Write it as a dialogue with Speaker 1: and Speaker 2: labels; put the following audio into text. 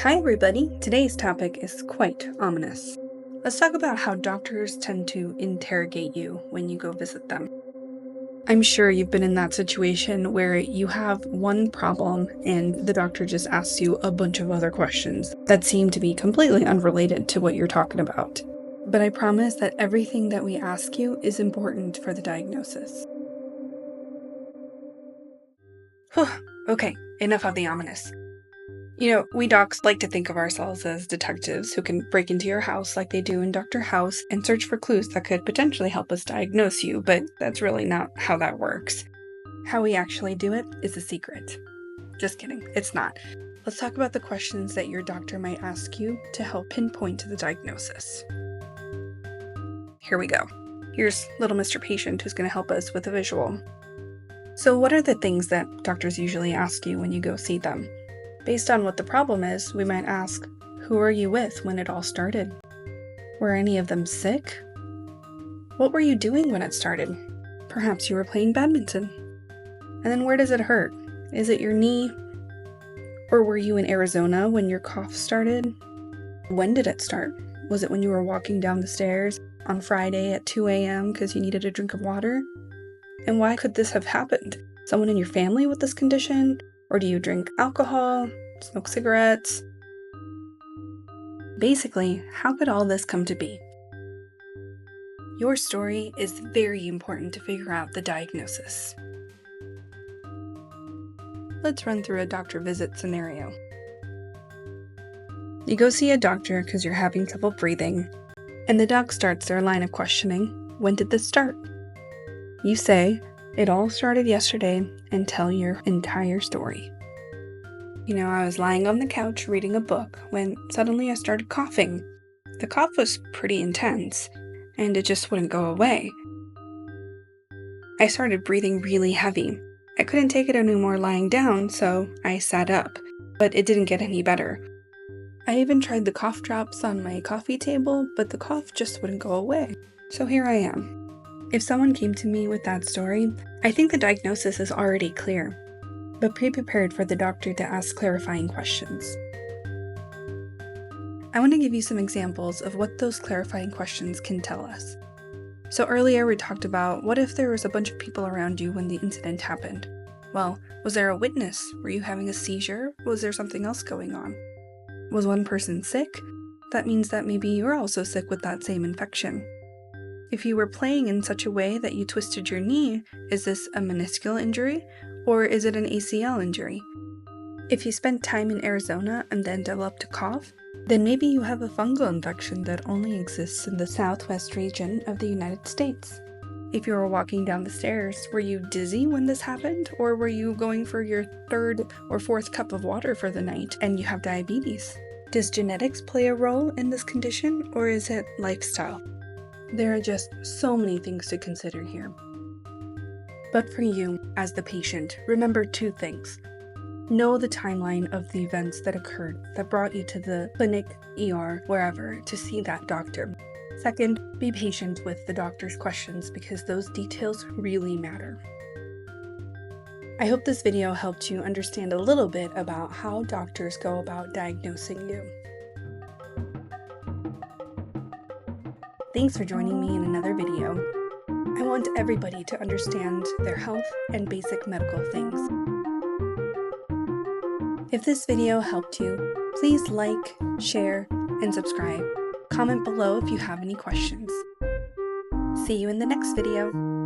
Speaker 1: Hi everybody, today's topic is quite ominous. Let's talk about how doctors tend to interrogate you when you go visit them. I'm sure you've been in that situation where you have one problem and the doctor just asks you a bunch of other questions that seem to be completely unrelated to what you're talking about. But I promise that everything that we ask you is important for the diagnosis. Whew, okay, enough of the ominous. We docs like to think of ourselves as detectives who can break into your house like they do in Dr. House and search for clues that could potentially help us diagnose you, but that's really not how that works. How we actually do it is a secret. Just kidding, it's not. Let's talk about the questions that your doctor might ask you to help pinpoint the diagnosis. Here we go. Here's little Mr. Patient who's going to help us with a visual. So what are the things that doctors usually ask you when you go see them? Based on what the problem is, we might ask, who were you with when it all started? Were any of them sick? What were you doing when it started? Perhaps you were playing badminton. And then where does it hurt? Is it your knee? Or were you in Arizona when your cough started? When did it start? Was it when you were walking down the stairs on Friday at 2 a.m. because you needed a drink of water? And why could this have happened? Someone in your family with this condition? Or do you drink alcohol, smoke cigarettes? Basically, how could all this come to be? Your story is very important to figure out the diagnosis. Let's run through a doctor visit scenario. You go see a doctor because you're having trouble breathing, and the doc starts their line of questioning. When did this start? You say, it all started yesterday, and tell your entire story. I was lying on the couch reading a book when suddenly I started coughing. The cough was pretty intense, and it just wouldn't go away. I started breathing really heavy. I couldn't take it anymore lying down, so I sat up, but it didn't get any better. I even tried the cough drops on my coffee table, but the cough just wouldn't go away. So here I am. If someone came to me with that story, I think the diagnosis is already clear, but be prepared for the doctor to ask clarifying questions. I want to give you some examples of what those clarifying questions can tell us. So earlier we talked about, what if there was a bunch of people around you when the incident happened? Well, was there a witness? Were you having a seizure? Was there something else going on? Was one person sick? That means that maybe you're also sick with that same infection. If you were playing in such a way that you twisted your knee, is this a meniscal injury, or is it an ACL injury? If you spent time in Arizona and then developed a cough, then maybe you have a fungal infection that only exists in the southwest region of the United States. If you were walking down the stairs, were you dizzy when this happened, or were you going for your third or fourth cup of water for the night and you have diabetes? Does genetics play a role in this condition, or is it lifestyle? There are just so many things to consider here. But for you, as the patient, remember two things. Know the timeline of the events that occurred that brought you to the clinic, ER, wherever, to see that doctor. Second, be patient with the doctor's questions because those details really matter. I hope this video helped you understand a little bit about how doctors go about diagnosing you. Thanks for joining me in another video. I want everybody to understand their health and basic medical things. If this video helped you, please like, share, and subscribe. Comment below if you have any questions. See you in the next video.